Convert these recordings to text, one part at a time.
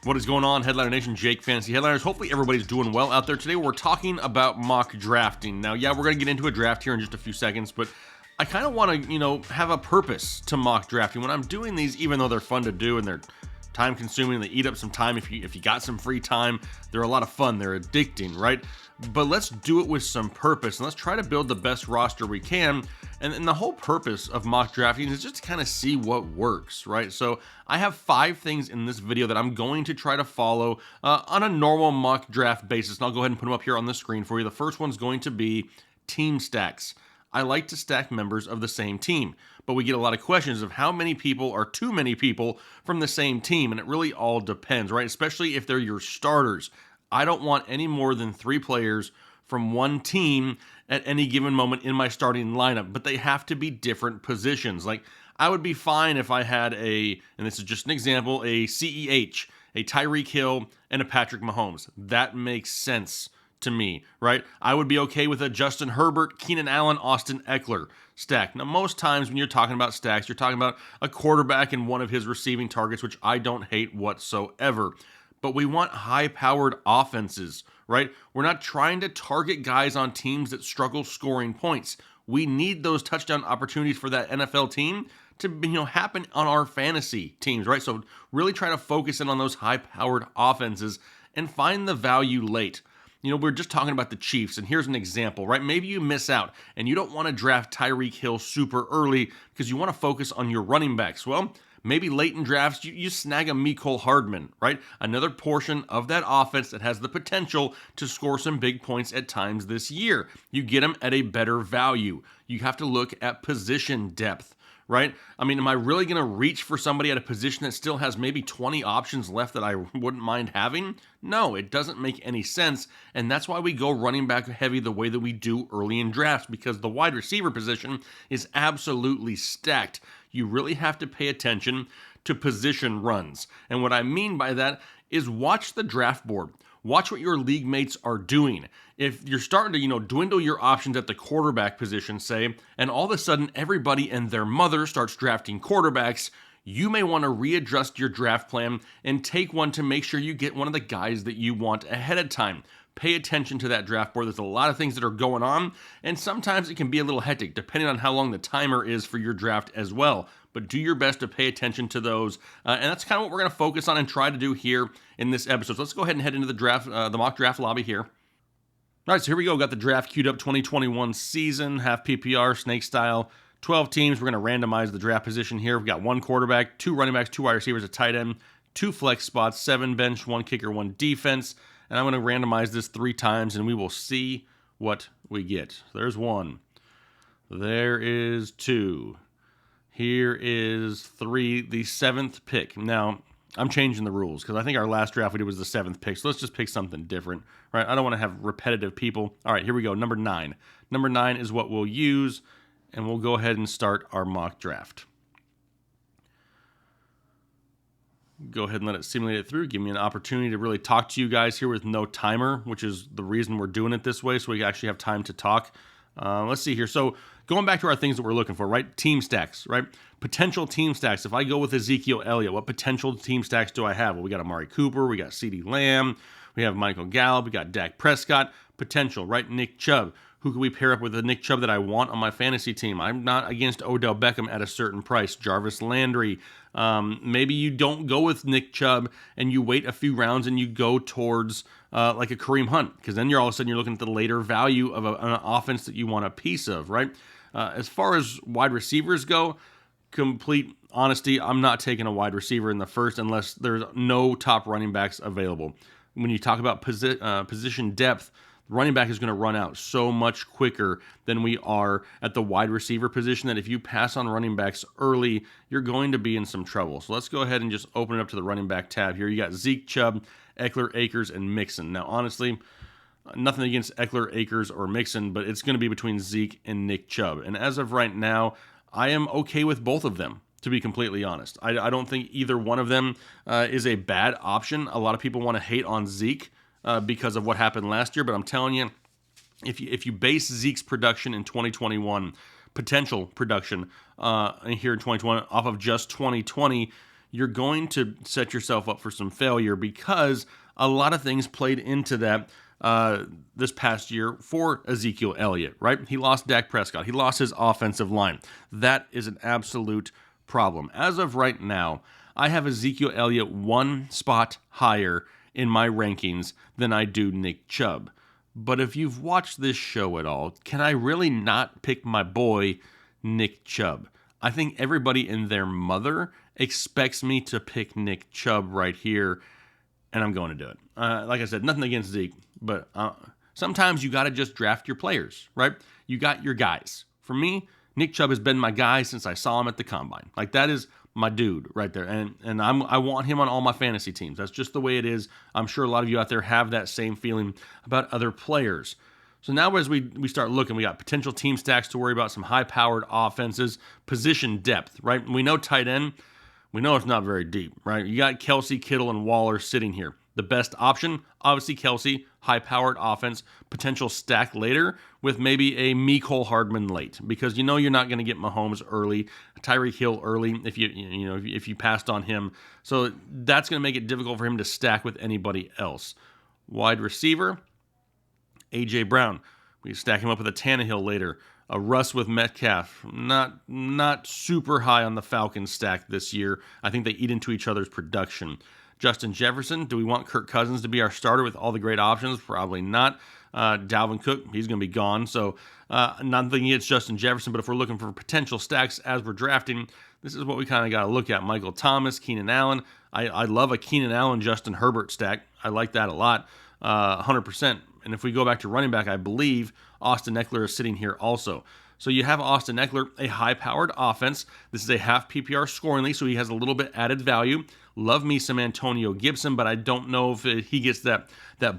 What is going on, Headliner Nation? Jake, Fantasy Headliners. Hopefully everybody's doing well out there. Today we're talking about mock drafting. Now, yeah, we're going to get into a draft here in just a few seconds, but I kind of want to, have a purpose to mock drafting. When I'm doing these, even though they're fun to do and they're time consuming, they eat up some time. If you got some free time, they're a lot of fun. They're addicting, right? But let's do it with some purpose, and let's try to build the best roster we can. And the whole purpose of mock drafting is just to kind of see what works, right? So I have 5 things in this video that I'm going to try to follow on a normal mock draft basis, and I'll go ahead and put them up here on the screen for you. The first one's going to be team stacks. I like to stack members of the same team, but we get a lot of questions of how many people are too many people from the same team, and it really all depends, right? Especially if they're your starters. I don't want any more than 3 players from one team at any given moment in my starting lineup, but they have to be different positions. Like, I would be fine if I had and this is just an example, a CEH, a Tyreek Hill, and a Patrick Mahomes. That makes sense to me, right? I would be okay with a Justin Herbert, Keenan Allen, Austin Eckler stack. Now, most times when you're talking about stacks, you're talking about a quarterback and one of his receiving targets, which I don't hate whatsoever. But we want high-powered offenses, right? We're not trying to target guys on teams that struggle scoring points. We need those touchdown opportunities for that NFL team to happen on our fantasy teams, right? So really try to focus in on those high-powered offenses and find the value late. We're just talking about the Chiefs, and here's an example, right? Maybe you miss out, and you don't want to draft Tyreek Hill super early because you want to focus on your running backs. Well, maybe late in drafts, you snag a Mecole Hardman, right? Another portion of that offense that has the potential to score some big points at times this year. You get them at a better value. You have to look at position depth, right? I mean, am I really going to reach for somebody at a position that still has maybe 20 options left that I wouldn't mind having? No, it doesn't make any sense, and that's why we go running back heavy the way that we do early in drafts, because the wide receiver position is absolutely stacked. You really have to pay attention to position runs, and what I mean by that is watch the draft board. Watch what your league mates are doing. If you're starting to, dwindle your options at the quarterback position, say, and all of a sudden everybody and their mother starts drafting quarterbacks, you may want to readjust your draft plan and take one to make sure you get one of the guys that you want ahead of time. Pay attention to that draft board. There's a lot of things that are going on, and sometimes it can be a little hectic depending on how long the timer is for your draft as well. But do your best to pay attention to those, and that's kind of what we're going to focus on and try to do here in this episode. So let's go ahead and head into the draft, the mock draft lobby here. All right, so here we go. Got the draft queued up, 2021 season, half PPR, snake style, 12 teams. We're going to randomize the draft position here. We've got 1 quarterback, 2 running backs, 2 wide receivers, a tight end, 2 flex spots, 7 bench, 1 kicker, 1 defense. And I'm going to randomize this 3 times, and we will see what we get. There's 1. There is 2. Here is 3, the 7th pick. Now, I'm changing the rules because I think our last draft we did was the 7th pick. So let's just pick something different, right? I don't want to have repetitive people. All right, here we go. Number 9. Number 9 is what we'll use, and we'll go ahead and start our mock draft. Go ahead and let it simulate it through. Give me an opportunity to really talk to you guys here with no timer, which is the reason we're doing it this way, so we actually have time to talk. Let's see here. So going back to our things that we're looking for, right? Team stacks, right? Potential team stacks. If I go with Ezekiel Elliott, what potential team stacks do I have? Well, we got Amari Cooper, we got CeeDee Lamb, we have Michael Gallup, we got Dak Prescott. Potential, right? Nick Chubb. Who can we pair up with the Nick Chubb that I want on my fantasy team? I'm not against Odell Beckham at a certain price. Jarvis Landry. Maybe you don't go with Nick Chubb and you wait a few rounds and you go towards like a Kareem Hunt, because then all of a sudden you're looking at the later value of an offense that you want a piece of, right? As far as wide receivers go, complete honesty, I'm not taking a wide receiver in the first unless there's no top running backs available. When you talk about position depth, running back is going to run out so much quicker than we are at the wide receiver position that if you pass on running backs early, you're going to be in some trouble. So let's go ahead and just open it up to the running back tab here. You got Zeke, Chubb, Eckler, Akers, and Mixon. Now, honestly, nothing against Eckler, Akers, or Mixon, but it's going to be between Zeke and Nick Chubb. And as of right now, I am okay with both of them, to be completely honest. I don't think either one of them is a bad option. A lot of people want to hate on Zeke because of what happened last year, but I'm telling you, if you base Zeke's production in 2021, potential production here in 2021 off of just 2020, you're going to set yourself up for some failure because a lot of things played into that this past year for Ezekiel Elliott, right? He lost Dak Prescott. He lost his offensive line. That is an absolute problem. As of right now, I have Ezekiel Elliott one spot higher in my rankings than I do Nick Chubb. But if you've watched this show at all, can I really not pick my boy Nick Chubb? I think everybody and their mother expects me to pick Nick Chubb right here, and I'm going to do it. Like I said, nothing against Zeke, but sometimes you got to just draft your players, right? You got your guys. For me, Nick Chubb has been my guy since I saw him at the Combine. Like, that is my dude right there, and I want him on all my fantasy teams. That's just the way it is. I'm sure a lot of you out there have that same feeling about other players. So now as we start looking, we got potential team stacks to worry about, some high-powered offenses, position depth, right? We know tight end, we know it's not very deep, right? You got Kelsey, Kittle, and Waller sitting here. The best option, obviously Kelsey, high-powered offense, potential stack later with maybe a Mecole Hardman late, because you know you're not going to get Mahomes early, Tyreek Hill early if you passed on him. So that's going to make it difficult for him to stack with anybody else. Wide receiver, A.J. Brown. We stack him up with a Tannehill later. A Russ with Metcalf. Not super high on the Falcons stack this year. I think they eat into each other's production. Justin Jefferson, do we want Kirk Cousins to be our starter with all the great options? Probably not. Dalvin Cook, he's going to be gone. So nothing against Justin Jefferson, but if we're looking for potential stacks as we're drafting, this is what we kind of got to look at. Michael Thomas, Keenan Allen. I love a Keenan Allen, Justin Herbert stack. I like that a lot, 100%. And if we go back to running back, I believe Austin Eckler is sitting here also. So you have Austin Eckler, a high-powered offense. This is a half PPR scoring league, so he has a little bit added value. Love me some Antonio Gibson, but I don't know if he gets that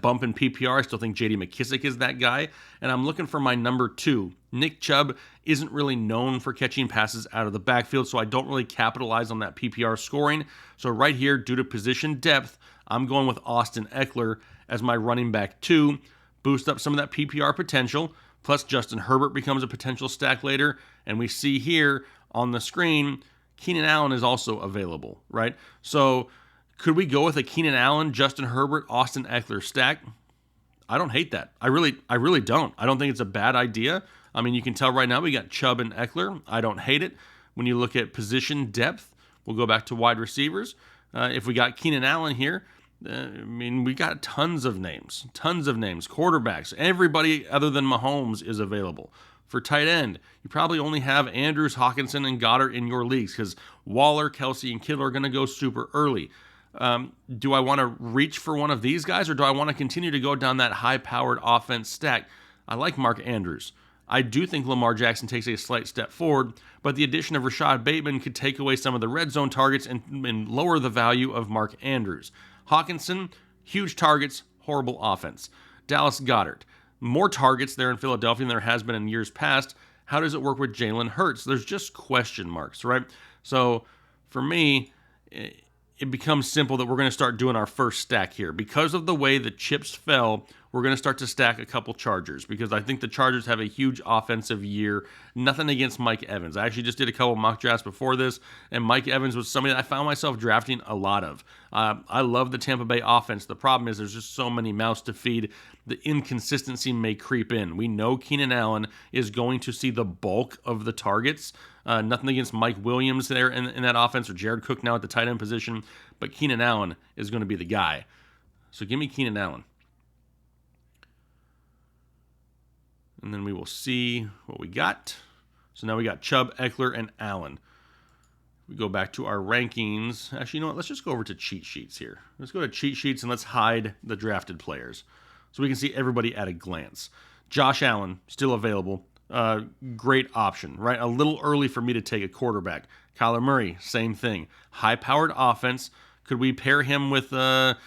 bump in PPR. I still think J.D. McKissic is that guy. And I'm looking for my number 2. Nick Chubb isn't really known for catching passes out of the backfield, so I don't really capitalize on that PPR scoring. So right here, due to position depth, I'm going with Austin Eckler as my running back 2. Boost up some of that PPR potential. Plus, Justin Herbert becomes a potential stack later. And we see here on the screen, Keenan Allen is also available, right? So could we go with a Keenan Allen, Justin Herbert, Austin Eckler stack? I don't hate that. I really don't. I don't think it's a bad idea. I mean, you can tell right now we got Chubb and Eckler. I don't hate it. When you look at position depth, we'll go back to wide receivers. If we got Keenan Allen here, we got tons of names. Quarterbacks, everybody other than Mahomes is available. For tight end, you probably only have Andrews, Hawkinson, and Goddard in your leagues because Waller, Kelsey, and Kittle are going to go super early. Do I want to reach for one of these guys, or do I want to continue to go down that high-powered offense stack? I like Mark Andrews. I do think Lamar Jackson takes a slight step forward, but the addition of Rashad Bateman could take away some of the red zone targets and lower the value of Mark Andrews. Hawkinson, huge targets, horrible offense. Dallas Goedert, more targets there in Philadelphia than there has been in years past. How does it work with Jalen Hurts? There's just question marks, right? So for me, it becomes simple that we're going to start doing our first stack here. Because of the way the chips fell, we're going to start to stack a couple Chargers because I think the Chargers have a huge offensive year. Nothing against Mike Evans. I actually just did a couple mock drafts before this, and Mike Evans was somebody that I found myself drafting a lot of. I love the Tampa Bay offense. The problem is there's just so many mouths to feed. The inconsistency may creep in. We know Keenan Allen is going to see the bulk of the targets. Nothing against Mike Williams there in that offense or Jared Cook now at the tight end position, but Keenan Allen is going to be the guy. So give me Keenan Allen. And then we will see what we got. So now we got Chubb, Eckler, and Allen. We go back to our rankings. Actually, you know what? Let's just go over to cheat sheets here. Let's go to cheat sheets and let's hide the drafted players so we can see everybody at a glance. Josh Allen, still available. Great option, right? A little early for me to take a quarterback. Kyler Murray, same thing. High-powered offense. Could we pair him with a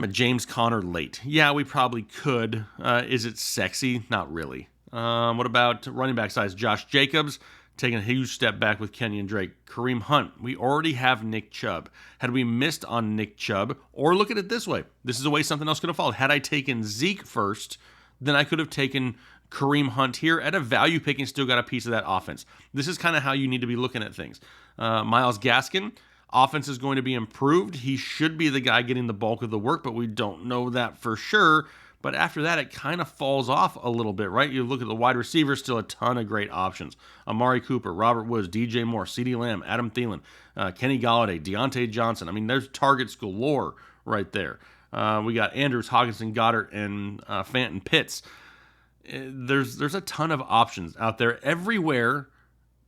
James Conner late? Yeah, we probably could. Is it sexy? Not really. What about running back size? Josh Jacobs, taking a huge step back with Kenyon Drake. Kareem Hunt, we already have Nick Chubb. Had we missed on Nick Chubb, or look at it this way, this is a way something else could have followed. Had I taken Zeke first, then I could have taken Kareem Hunt here at a value pick and still got a piece of that offense. This is kind of how you need to be looking at things. Myles Gaskin, Offense is going to be improved. He should be the guy getting the bulk of the work, but we don't know that for sure. But after that, it kind of falls off a little bit, right? You look at the wide receivers, still a ton of great options. Amari Cooper, Robert Woods, DJ Moore, CeeDee Lamb, Adam Thielen, Kenny Golladay, Deontay Johnson. I mean, there's targets galore right there. We got Andrews, Hockenson, Goddard, and Fanton Pitts. There's a ton of options out there everywhere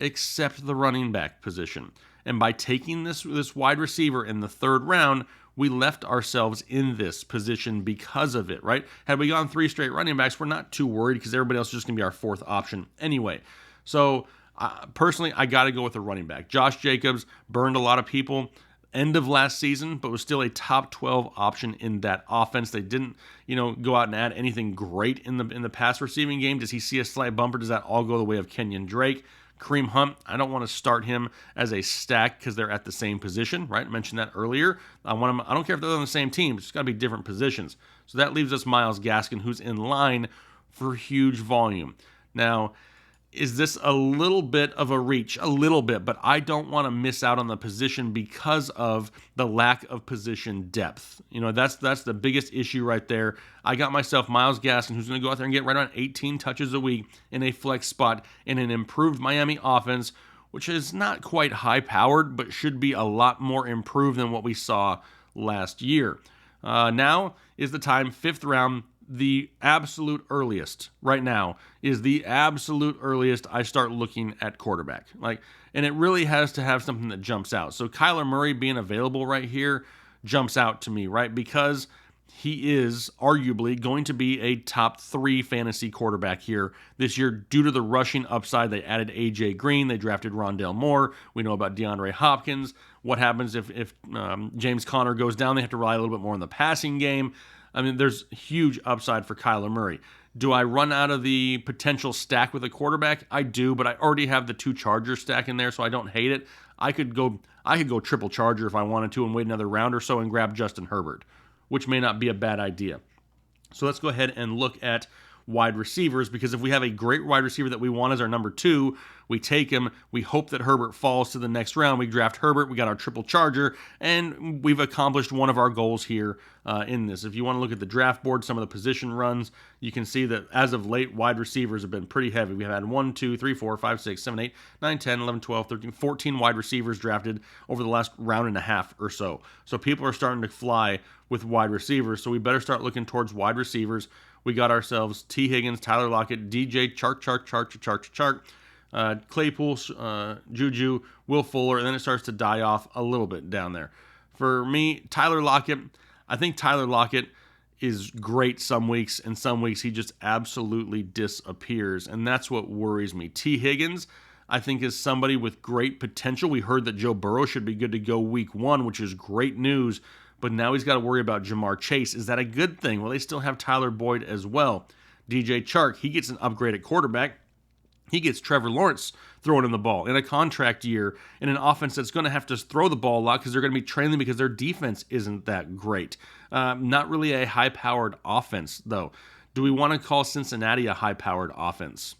except the running back position. And by taking this wide receiver in the third round, we left ourselves in this position because of it, right? Had we gone 3 straight running backs, we're not too worried because everybody else is just going to be our 4th option anyway. So personally, I got to go with a running back. Josh Jacobs burned a lot of people end of last season, but was still a top 12 option in that offense. They didn't, go out and add anything great in the pass receiving game. Does he see a slight bumper? Does that all go the way of Kenyon Drake? Kareem Hunt, I don't want to start him as a stack because they're at the same position, right? I mentioned that earlier. I don't care if they're on the same team. It's got to be different positions. So that leaves us Myles Gaskin, who's in line for huge volume. Now, is this a little bit of a reach? A little bit, but I don't want to miss out on the position because of the lack of position depth. That's the biggest issue right there. I got myself Myles Gaskin, who's going to go out there and get right around 18 touches a week in a flex spot in an improved Miami offense, which is not quite high-powered, but should be a lot more improved than what we saw last year. Now is the time, 5th round, the absolute earliest right now is the absolute earliest I start looking at quarterback. And it really has to have something that jumps out. So Kyler Murray being available right here jumps out to me, right? Because he is arguably going to be a top 3 fantasy quarterback here this year due to the rushing upside. They added A.J. Green. They drafted Rondale Moore. We know about DeAndre Hopkins. What happens if James Conner goes down? They have to rely a little bit more on the passing game. I mean, there's huge upside for Kyler Murray. Do I run out of the potential stack with a quarterback? I do, but I already have the 2 Chargers stack in there, so I don't hate it. I could go triple Charger if I wanted to and wait another round or so and grab Justin Herbert, which may not be a bad idea. So let's go ahead and look at wide receivers, because if we have a great wide receiver that we want as our number 2, we take him, we hope that Herbert falls to the next round, we draft Herbert, we got our triple charger, and we've accomplished one of our goals here in this. If you want to look at the draft board, some of the position runs, you can see that as of late, wide receivers have been pretty heavy. We've had 1, 2, 3, 4, 5, 6, 7, 8, 9, 10, 11, 12, 13, 14 wide receivers drafted over the last round and a half or so. So people are starting to fly with wide receivers, so we better start looking towards wide receivers. We got ourselves T. Higgins, Tyler Lockett, DJ, Chark, Claypool, Juju, Will Fuller, and then it starts to die off a little bit down there. For me, Tyler Lockett, I think Tyler Lockett is great some weeks, and some weeks he just absolutely disappears, and that's what worries me. T. Higgins, I think, is somebody with great potential. We heard that Joe Burrow should be good to go week 1, which is great news, but now he's got to worry about Jamar Chase. Is that a good thing? Well, they still have Tyler Boyd as well. DJ Chark, he gets an upgrade at quarterback. He gets Trevor Lawrence throwing him the ball in a contract year in an offense that's going to have to throw the ball a lot because they're going to be trailing because their defense isn't that great. Not really a high-powered offense, though. Do we want to call Cincinnati a high-powered offense?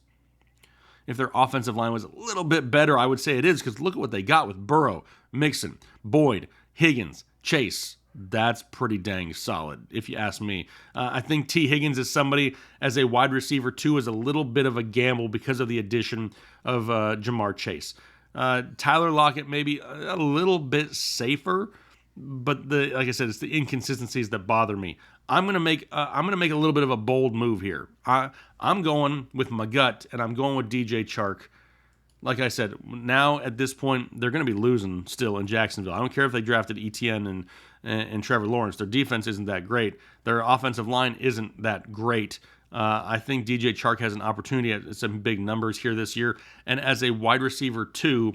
If their offensive line was a little bit better, I would say it is, because look at what they got with Burrow, Mixon, Boyd, Higgins, Chase. That's pretty dang solid, if you ask me. I think T. Higgins is somebody, as a wide receiver, too, is a little bit of a gamble because of the addition of Jamar Chase. Tyler Lockett maybe a little bit safer, but like I said, it's the inconsistencies that bother me. I'm gonna make a little bit of a bold move here. I'm going with my gut, and I'm going with DJ Chark. Like I said, now at this point, they're going to be losing still in Jacksonville. I don't care if they drafted Etienne and Trevor Lawrence. Their defense isn't that great. Their offensive line isn't that great. I think DJ Chark has an opportunity at some big numbers here this year. And as a wide receiver, too,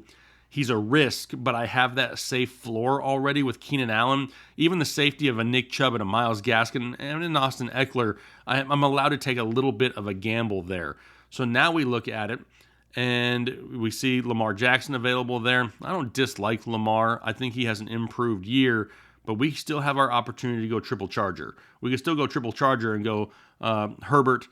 he's a risk, but I have that safe floor already with Keenan Allen. Even the safety of a Nick Chubb and a Myles Gaskin and an Austin Eckler, I'm allowed to take a little bit of a gamble there. So now we look at it, and we see Lamar Jackson available there. I don't dislike Lamar. I think he has an improved year, but we still have our opportunity to go triple charger. We can still go triple charger and go Herbert,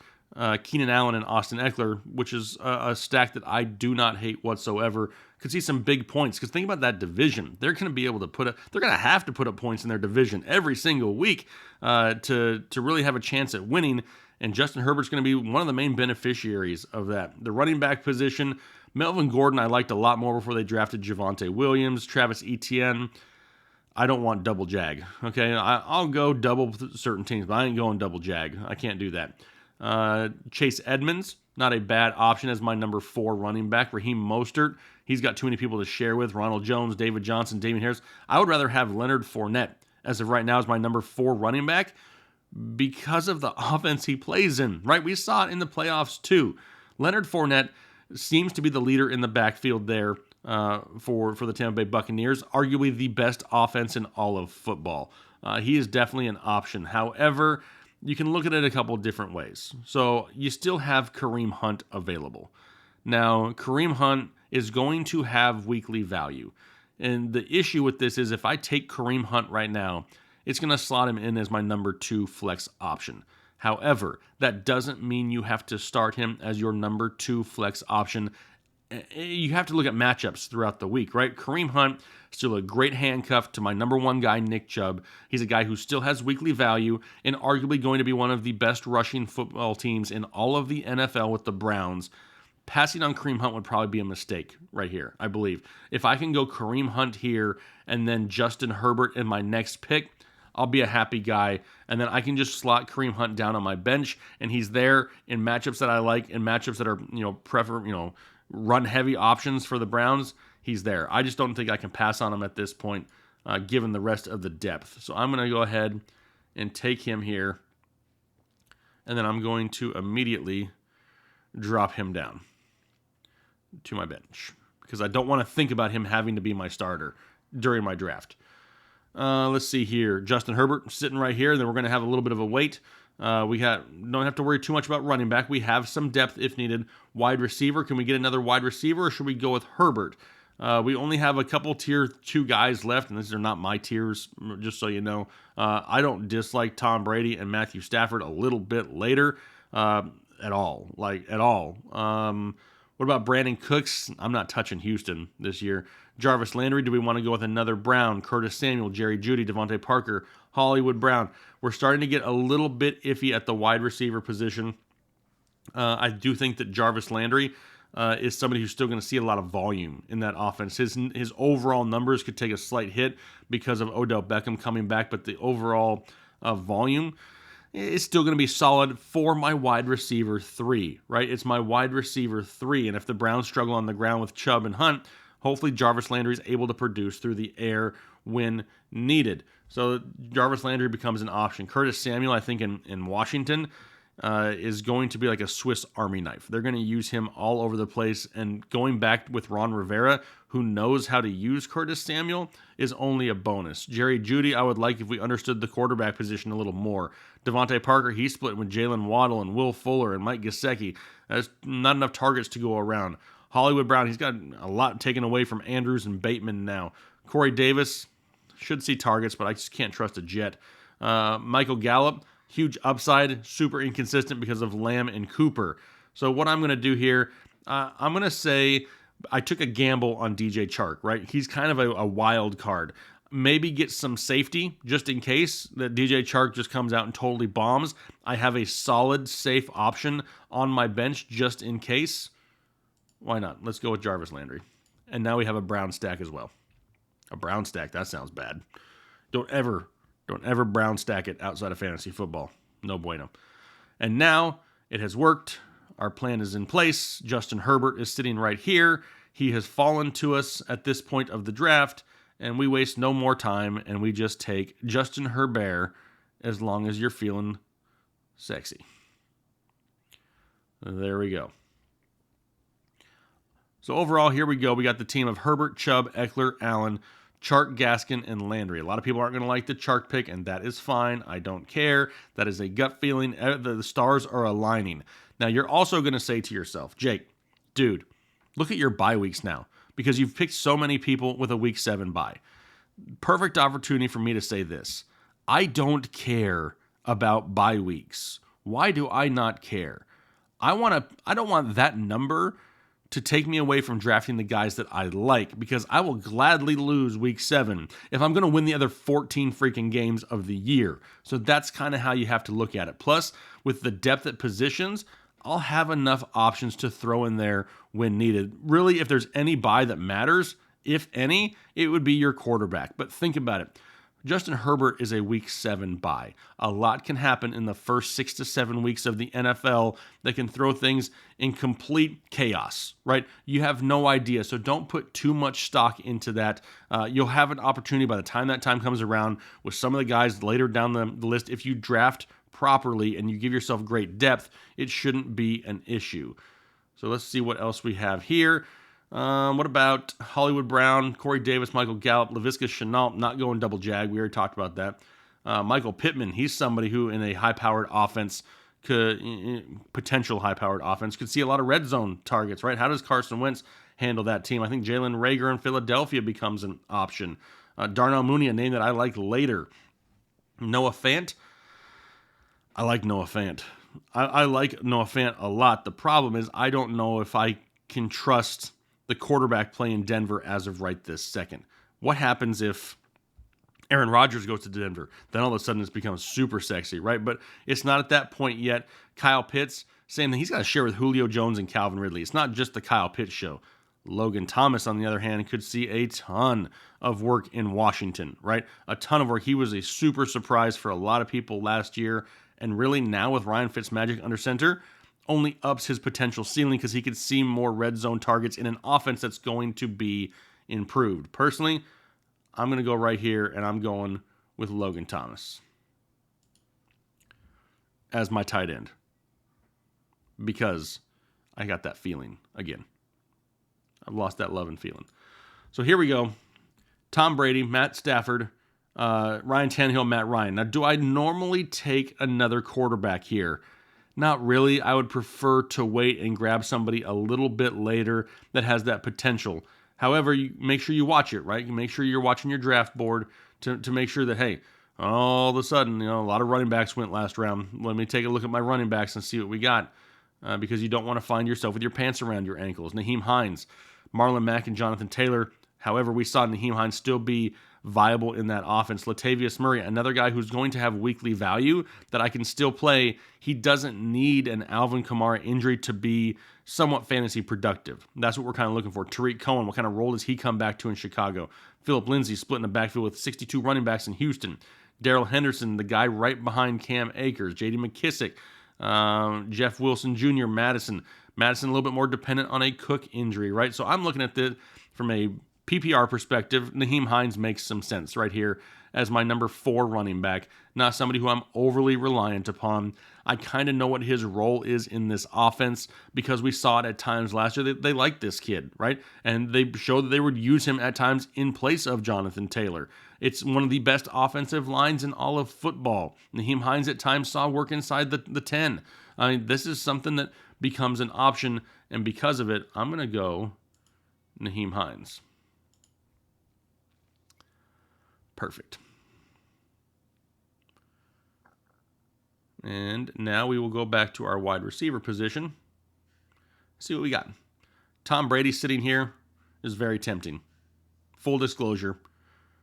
Keenan Allen and Austin Eckler, which is a stack that I do not hate whatsoever. Could see some big points, because think about that division. They're going to be able to they're going to have to put up points in their division every single week to really have a chance at winning. And Justin Herbert's going to be one of the main beneficiaries of that. The running back position, Melvin Gordon I liked a lot more before they drafted Javonte Williams. Travis Etienne, I don't want double jag. Okay, I'll go double certain teams, but I ain't going double jag. I can't do that. Chase Edmonds, not a bad option as my number 4 running back. Raheem Mostert, he's got too many people to share with. Ronald Jones, David Johnson, Damian Harris. I would rather have Leonard Fournette as of right now as my number 4 running back because of the offense he plays in, right? We saw it in the playoffs too. Leonard Fournette seems to be the leader in the backfield there for the Tampa Bay Buccaneers, arguably the best offense in all of football. He is definitely an option. However, you can look at it a couple different ways. So you still have Kareem Hunt available. Now, Kareem Hunt is going to have weekly value. And the issue with this is if I take Kareem Hunt right now, it's going to slot him in as my number 2 flex option. However, that doesn't mean you have to start him as your number 2 flex option. You have to look at matchups throughout the week, right? Kareem Hunt, still a great handcuff to my number 1 guy, Nick Chubb. He's a guy who still has weekly value and arguably going to be one of the best rushing football teams in all of the NFL with the Browns. Passing on Kareem Hunt would probably be a mistake right here, I believe. If I can go Kareem Hunt here and then Justin Herbert in my next pick, I'll be a happy guy, and then I can just slot Kareem Hunt down on my bench, and he's there in matchups that I like, in matchups that are, run-heavy options for the Browns. He's there. I just don't think I can pass on him at this point, given the rest of the depth. So I'm going to go ahead and take him here, and then I'm going to immediately drop him down to my bench, because I don't want to think about him having to be my starter during my draft. Let's see here. Justin Herbert sitting right here. Then we're going to have a little bit of a wait. We don't have to worry too much about running back. We have some depth if needed. Wide receiver. Can we get another wide receiver, or should we go with Herbert? We only have a couple tier 2 guys left, and these are not my tiers, just so you know. I don't dislike Tom Brady and Matthew Stafford a little bit later at all. What about Brandon Cooks? I'm not touching Houston this year. Jarvis Landry, do we want to go with another Brown? Curtis Samuel, Jerry Jeudy, Devontae Parker, Hollywood Brown. We're starting to get a little bit iffy at the wide receiver position. I do think that Jarvis Landry is somebody who's still going to see a lot of volume in that offense. His overall numbers could take a slight hit because of Odell Beckham coming back, but the overall volume is still going to be solid for my wide receiver 3, right? It's my wide receiver 3, and if the Browns struggle on the ground with Chubb and Hunt, hopefully Jarvis Landry is able to produce through the air when needed. So Jarvis Landry becomes an option. Curtis Samuel, I think in Washington, is going to be like a Swiss Army knife. They're going to use him all over the place, and going back with Ron Rivera, who knows how to use Curtis Samuel, is only a bonus. Jerry Jeudy, I would like if we understood the quarterback position a little more. Devontae Parker, he's split with Jalen Waddle and Will Fuller and Mike Gesicki. That's not enough targets to go around. Hollywood Brown, he's got a lot taken away from Andrews and Bateman now. Corey Davis should see targets, but I just can't trust a Jet. Michael Gallup, huge upside, super inconsistent because of Lamb and Cooper. So what I'm going to do here, I'm going to say I took a gamble on DJ Chark, right? He's kind of a wild card. Maybe get some safety just in case that DJ Chark just comes out and totally bombs. I have a solid, safe option on my bench just in case. Why not? Let's go with Jarvis Landry. And now we have a Brown stack as well. A Brown stack, that sounds bad. Don't ever Brown stack it outside of fantasy football. No bueno. And now it has worked. Our plan is in place. Justin Herbert is sitting right here. He has fallen to us at this point of the draft, and we waste no more time, and we just take Justin Herbert as long as you're feeling sexy. There we go. So overall, here we go. We got the team of Herbert, Chubb, Eckler, Allen, Chark, Gaskin, and Landry. A lot of people aren't going to like the Chark pick, and that is fine. I don't care. That is a gut feeling. The stars are aligning. Now, you're also going to say to yourself, Jake, dude, look at your bye weeks now, because you've picked so many people with a week 7 bye. Perfect opportunity for me to say this. I don't care about bye weeks. Why do I not care? I don't want that number to take me away from drafting the guys that I like, because I will gladly lose week 7 if I'm going to win the other 14 freaking games of the year. So that's kind of how you have to look at it. Plus, with the depth at positions, I'll have enough options to throw in there when needed. Really, if there's any buy that matters, if any, it would be your quarterback. But think about it. Justin Herbert is a week 7 buy. A lot can happen in the first 6 to 7 weeks of the NFL that can throw things in complete chaos, right? You have no idea, so don't put too much stock into that. You'll have an opportunity by the time that time comes around with some of the guys later down the list. If you draft properly and you give yourself great depth, it shouldn't be an issue. So let's see what else we have here. What about Hollywood Brown, Corey Davis, Michael Gallup, Laviska Shenault? Not going double jag. We already talked about that. Michael Pittman, he's somebody who in a high-powered offense potential high-powered offense could see a lot of red zone targets, right? How does Carson Wentz handle that team? I think Jalen Reagor in Philadelphia becomes an option. Darnell Mooney, a name that I like later. Noah Fant. I like Noah Fant. I like Noah Fant a lot. The problem is I don't know if I can trust the quarterback play in Denver as of right this second. What happens if Aaron Rodgers goes to Denver? Then all of a sudden it's becomes super sexy, right? But it's not at that point yet. Kyle Pitts, same thing. He's got to share with Julio Jones and Calvin Ridley. It's not just the Kyle Pitts show. Logan Thomas, on the other hand, could see a ton of work in Washington, right? A ton of work. He was a super surprise for a lot of people last year. And really now with Ryan Fitzmagic under center, only ups his potential ceiling because he could see more red zone targets in an offense that's going to be improved. Personally, I'm going to go right here, and I'm going with Logan Thomas as my tight end because I got that feeling again. I've lost that love and feeling. So here we go. Tom Brady, Matt Stafford, Ryan Tannehill, Matt Ryan. Now, do I normally take another quarterback here? Not really. I would prefer to wait and grab somebody a little bit later that has that potential. However, you make sure you watch it, right? You make sure you're watching your draft board to make sure that, hey, all of a sudden, a lot of running backs went last round. Let me take a look at my running backs and see what we got because you don't want to find yourself with your pants around your ankles. Nyheim Hines, Marlon Mack, and Jonathan Taylor. However, we saw Nyheim Hines still be viable in that offense. Latavius Murray, another guy who's going to have weekly value that I can still play. He doesn't need an Alvin Kamara injury to be somewhat fantasy productive. That's what we're kind of looking for. Tariq Cohen, what kind of role does he come back to in Chicago? Phillip Lindsay splitting the backfield with 62 running backs in Houston. Darrell Henderson, the guy right behind Cam Akers. J.D. McKissick, Jeff Wilson Jr., Madison. Madison a little bit more dependent on a Cook injury, right? So I'm looking at this from a PPR perspective. Nyheim Hines makes some sense right here as my number 4 running back. Not somebody who I'm overly reliant upon. I kind of know what his role is in this offense because we saw it at times last year. They liked this kid, right? And they showed that they would use him at times in place of Jonathan Taylor. It's one of the best offensive lines in all of football. Nyheim Hines at times saw work inside the 10. I mean, this is something that becomes an option, and because of it, I'm going to go Nyheim Hines. Perfect. And now we will go back to our wide receiver position. See what we got. Tom Brady sitting here is very tempting. Full disclosure,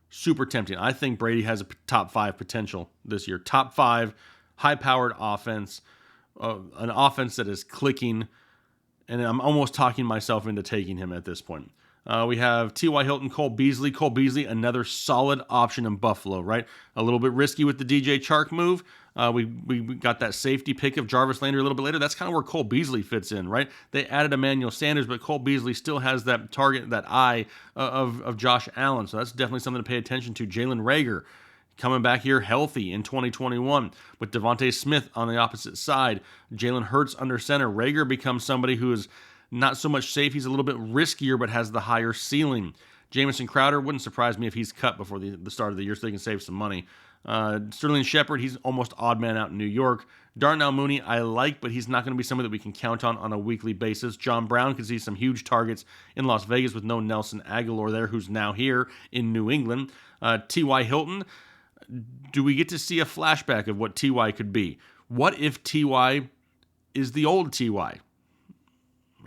super tempting. I think Brady has a top 5 potential this year. Top 5, high-powered offense, an offense that is clicking, and I'm almost talking myself into taking him at this point. We have T.Y. Hilton, Cole Beasley. Cole Beasley, another solid option in Buffalo, right? A little bit risky with the DJ Chark move. We got that safety pick of Jarvis Landry a little bit later. That's kind of where Cole Beasley fits in, right? They added Emmanuel Sanders, but Cole Beasley still has that target, that eye of Josh Allen. So that's definitely something to pay attention to. Jalen Reagor coming back here healthy in 2021 with Devontae Smith on the opposite side. Jalen Hurts under center. Reagor becomes somebody who is not so much safe. He's a little bit riskier, but has the higher ceiling. Jamison Crowder, wouldn't surprise me if he's cut before the start of the year so they can save some money. Sterling Shepard, he's almost odd man out in New York. Darnell Mooney, I like, but he's not going to be somebody that we can count on a weekly basis. John Brown could see some huge targets in Las Vegas with no Nelson Aguilar there, who's now here in New England. T.Y. Hilton, do we get to see a flashback of what T.Y. could be? What if T.Y. is the old T.Y.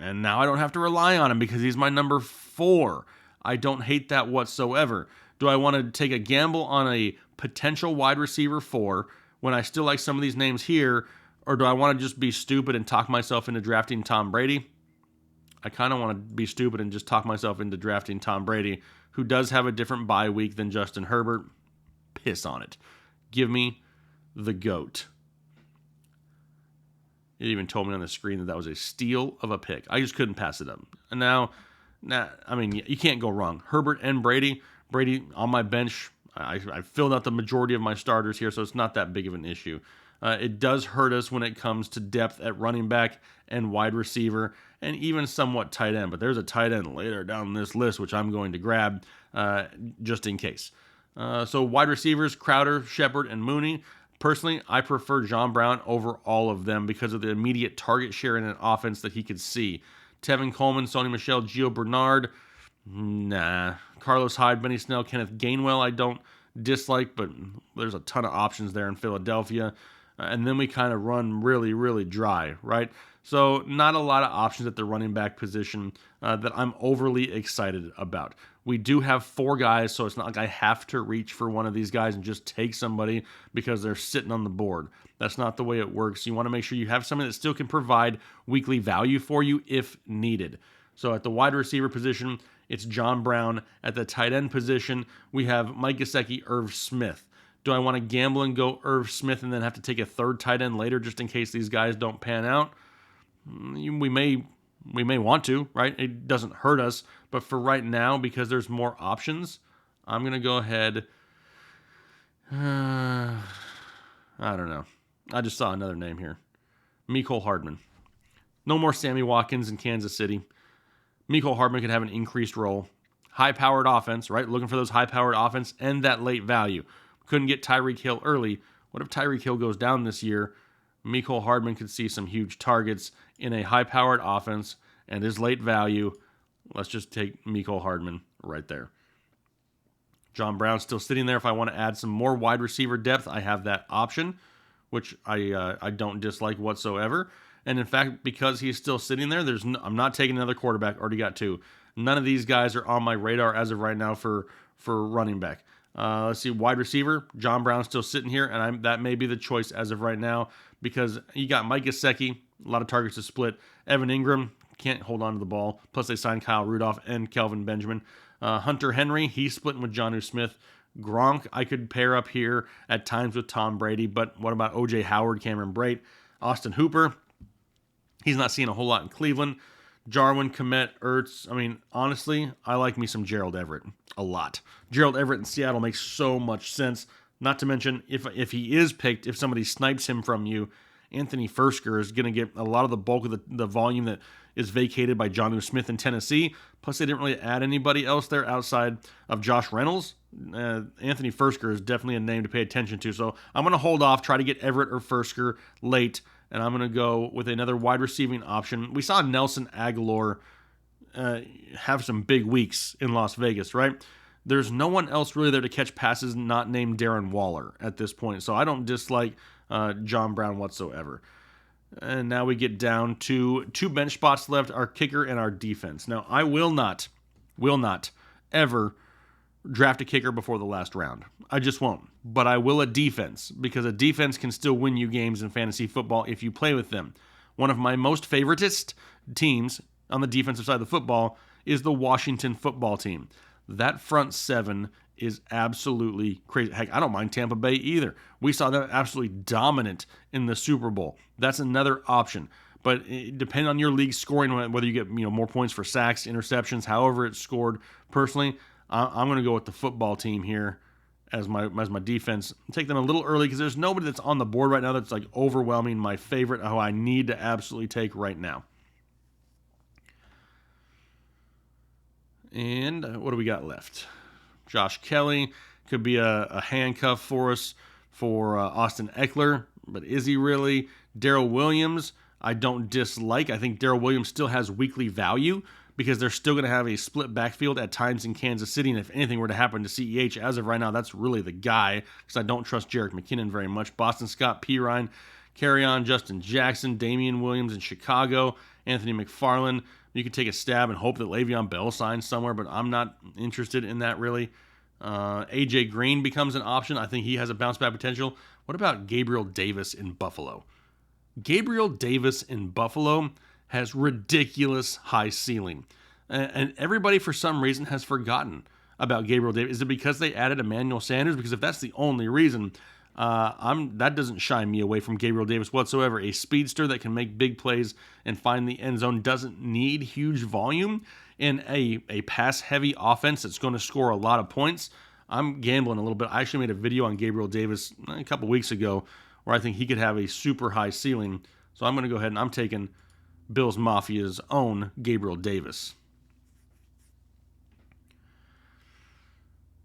And now I don't have to rely on him because he's my number 4. I don't hate that whatsoever. Do I want to take a gamble on a potential wide receiver 4 when I still like some of these names here, or do I want to just be stupid and talk myself into drafting Tom Brady? I kind of want to be stupid and just talk myself into drafting Tom Brady, who does have a different bye week than Justin Herbert. Piss on it. Give me the GOAT. It even told me on the screen that was a steal of a pick. I just couldn't pass it up. And now, I mean, you can't go wrong. Herbert and Brady. Brady on my bench. I filled out the majority of my starters here, so it's not that big of an issue. It does hurt us when it comes to depth at running back and wide receiver, and even somewhat tight end. But there's a tight end later down this list, which I'm going to grab just in case. So wide receivers, Crowder, Shepard, and Mooney. Personally, I prefer John Brown over all of them because of the immediate target share in an offense that he could see. Tevin Coleman, Sony Michel, Gio Bernard, nah. Carlos Hyde, Benny Snell, Kenneth Gainwell, I don't dislike, but there's a ton of options there in Philadelphia. And then we kind of run really, really dry, right? So not a lot of options at the running back position that I'm overly excited about. We do have 4 guys, so it's not like I have to reach for one of these guys and just take somebody because they're sitting on the board. That's not the way it works. You want to make sure you have somebody that still can provide weekly value for you if needed. So at the wide receiver position, it's John Brown. At the tight end position, we have Mike Gesicki, Irv Smith. Do I want to gamble and go Irv Smith and then have to take a third tight end later just in case these guys don't pan out? We may want to, right? It doesn't hurt us. But for right now, because there's more options, I'm going to go ahead. I don't know. I just saw another name here. Mecole Hardman. No more Sammy Watkins in Kansas City. Mecole Hardman could have an increased role. High-powered offense, right? Looking for those high-powered offense and that late value. Couldn't get Tyreek Hill early. What if Tyreek Hill goes down this year? Mecole Hardman could see some huge targets in a high-powered offense and his late value. Let's just take Mecole Hardman right there. John Brown still sitting there. If I want to add some more wide receiver depth, I have that option, which I don't dislike whatsoever. And in fact, because he's still sitting there, I'm not taking another quarterback. Already got 2. None of these guys are on my radar as of right now for running back. Let's see, wide receiver, John Brown still sitting here, and that may be the choice as of right now because you got Mike Gesicki, a lot of targets to split. Evan Ingram can't hold on to the ball. Plus, they signed Kyle Rudolph and Kelvin Benjamin. Hunter Henry, he's splitting with Jonnu Smith. Gronk, I could pair up here at times with Tom Brady, but what about O.J. Howard, Cameron Brate, Austin Hooper? He's not seeing a whole lot in Cleveland. Jarwin, Kmet, Ertz. I mean, honestly, I like me some Gerald Everett a lot. Gerald Everett in Seattle makes so much sense. Not to mention, if he is picked, if somebody snipes him from you, Anthony Firkser is going to get a lot of the bulk of the volume that is vacated by Jonnu Smith in Tennessee. Plus, they didn't really add anybody else there outside of Josh Reynolds. Anthony Firkser is definitely a name to pay attention to. So I'm going to hold off, try to get Everett or Firkser late, and I'm going to go with another wide receiving option. We saw Nelson Aguilar have some big weeks in Las Vegas, right? There's no one else really there to catch passes not named Darren Waller at this point. So I don't dislike John Brown whatsoever. And now we get down to 2 bench spots left, our kicker and our defense. Now, I will not ever draft a kicker before the last round. I just won't. But I will a defense, because a defense can still win you games in fantasy football if you play with them. One of my most favoritist teams on the defensive side of the football is the Washington football team. That front 7 is absolutely crazy. Heck, I don't mind Tampa Bay either. We saw them absolutely dominant in the Super Bowl. That's another option. But depending on your league scoring, whether you get more points for sacks, interceptions, however it's scored, personally, I'm going to go with the football team here as my defense. Take them a little early because there's nobody that's on the board right now that's like overwhelming my favorite, who I need to absolutely take right now. And what do we got left? Josh Kelly could be a handcuff for us for Austin Eckler, but is he really? Darrell Williams, I don't dislike. I think Darrell Williams still has weekly value because they're still going to have a split backfield at times in Kansas City, and if anything were to happen to CEH, as of right now, that's really the guy because I don't trust Jerick McKinnon very much. Boston Scott, Pirine, Carry on Justin Jackson, Damian Williams in Chicago, Anthony McFarland. You could take a stab and hope that Le'Veon Bell signs somewhere, but I'm not interested in that really. A.J. Green becomes an option. I think he has a bounce-back potential. What about Gabriel Davis in Buffalo? Gabriel Davis in Buffalo has ridiculous high ceiling. And everybody, for some reason, has forgotten about Gabriel Davis. Is it because they added Emmanuel Sanders? Because if that's the only reason, that doesn't shy me away from Gabriel Davis whatsoever. A speedster that can make big plays and find the end zone, doesn't need huge volume in a pass-heavy offense that's going to score a lot of points. I'm gambling a little bit. I actually made a video on Gabriel Davis a couple weeks ago where I think he could have a super high ceiling. So I'm going to go ahead and I'm taking Bills Mafia's own Gabriel Davis.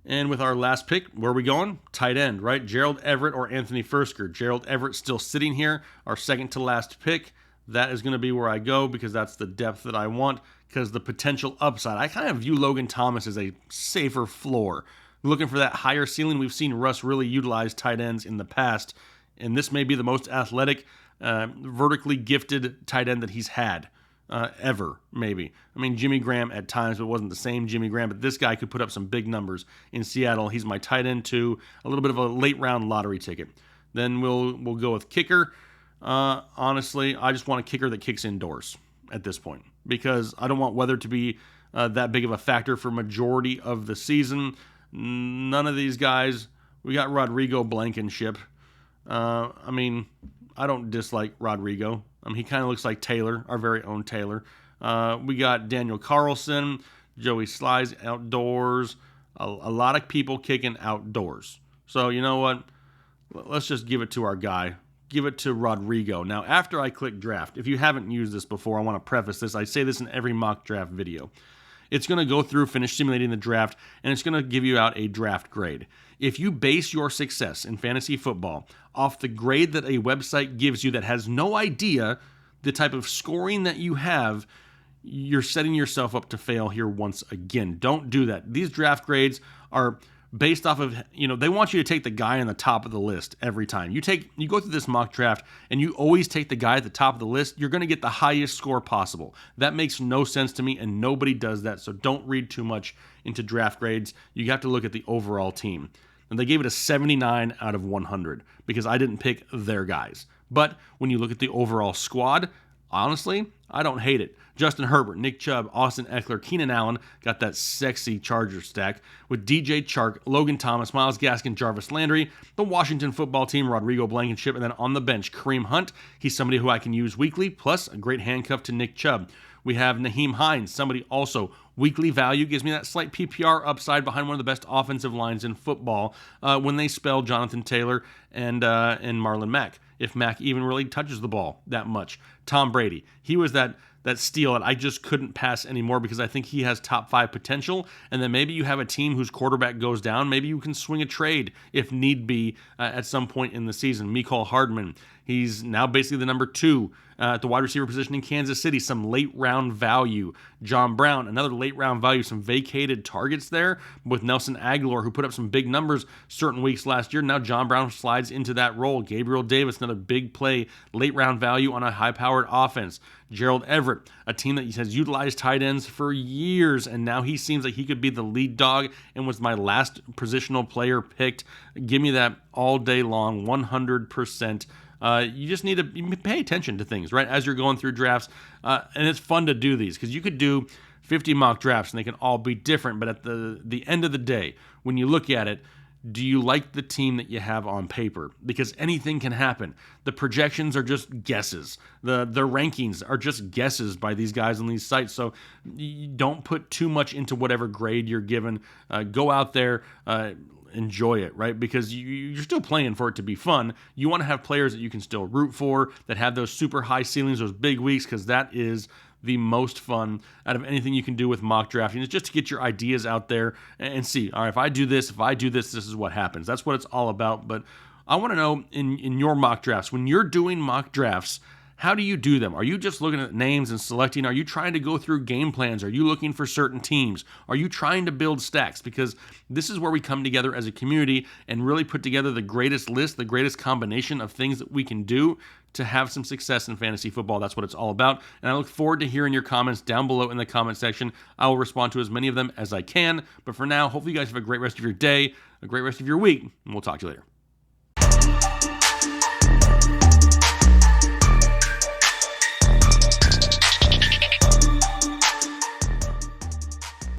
And with our last pick, where are we going? Tight end, right? Gerald Everett or Anthony Fursker. Gerald Everett still sitting here, our second to last pick. That is going to be where I go because that's the depth that I want, because the potential upside. I kind of view Logan Thomas as a safer floor. Looking for that higher ceiling. We've seen Russ really utilize tight ends in the past, and this may be the most athletic, vertically gifted tight end that he's had. Ever, maybe. I mean, Jimmy Graham at times, but it wasn't the same Jimmy Graham, but this guy could put up some big numbers in Seattle. He's my tight end too, a little bit of a late round lottery ticket. Then we'll go with kicker. Honestly, I just want a kicker that kicks indoors at this point because I don't want weather to be that big of a factor for majority of the season. None of these guys. We got Rodrigo Blankenship. I mean, I don't dislike Rodrigo. He kind of looks like Taylor, our very own Taylor. We got Daniel Carlson, Joey Slice outdoors. A lot of people kicking outdoors. So you know what? Let's just give it to our guy. Give it to Rodrigo. Now, after I click draft, if you haven't used this before, I want to preface this. I say this in every mock draft video. It's going to go through, finish simulating the draft, and it's going to give you out a draft grade. If you base your success in fantasy football off the grade that a website gives you that has no idea the type of scoring that you have, you're setting yourself up to fail here once again. Don't do that. These draft grades are based off of, they want you to take the guy on the top of the list every time. You go through this mock draft and you always take the guy at the top of the list, you're going to get the highest score possible. That makes no sense to me, and nobody does that, so don't read too much into draft grades. You have to look at the overall team. And they gave it a 79 out of 100 because I didn't pick their guys. But when you look at the overall squad, honestly, I don't hate it. Justin Herbert, Nick Chubb, Austin Eckler, Keenan Allen got that sexy Charger stack with DJ Chark, Logan Thomas, Myles Gaskin, Jarvis Landry, the Washington football team, Rodrigo Blankenship, and then on the bench, Kareem Hunt. He's somebody who I can use weekly, plus a great handcuff to Nick Chubb. We have Naheem Hines, somebody also weekly value, gives me that slight PPR upside behind one of the best offensive lines in football when they spell Jonathan Taylor and Marlon Mack, if Mack even really touches the ball that much. Tom Brady, he was that steal that I just couldn't pass anymore because I think he has top 5 potential. And then maybe you have a team whose quarterback goes down. Maybe you can swing a trade if need be at some point in the season. Mecole Hardman, he's now basically the number 2 at the wide receiver position in Kansas City. Some late round value. John Brown, another late round value. Some vacated targets there with Nelson Aguilar, who put up some big numbers certain weeks last year. Now John Brown slides into that role. Gabriel Davis, another big play, late round value on a high-powered offense. Gerald Everett, a team that has utilized tight ends for years, and now he seems like he could be the lead dog and was my last positional player picked. Give me that all day long, 100%. You just need to pay attention to things, right, as you're going through drafts. And it's fun to do these because you could do 50 mock drafts and they can all be different. But at the end of the day, when you look at it, do you like the team that you have on paper? Because anything can happen. The projections are just guesses. The rankings are just guesses by these guys on these sites. So you don't put too much into whatever grade you're given. Go out there, enjoy it, right? Because you're still playing for it to be fun. You want to have players that you can still root for, that have those super high ceilings, those big weeks, because that is the most fun out of anything you can do with mock drafting. It's just to get your ideas out there and see, all right, if I do this, this is what happens. That's what it's all about. But I want to know in your mock drafts, when you're doing mock drafts, How do you do them? Are you just looking at names and selecting? Are you trying to go through game plans? Are you looking for certain teams? Are you trying to build stacks? Because this is where we come together as a community and really put together the greatest list, the greatest combination of things that we can do to have some success in fantasy football. That's what it's all about. And I look forward to hearing your comments down below in the comment section. I will respond to as many of them as I can. But for now, hopefully you guys have a great rest of your day, a great rest of your week, and we'll talk to you later.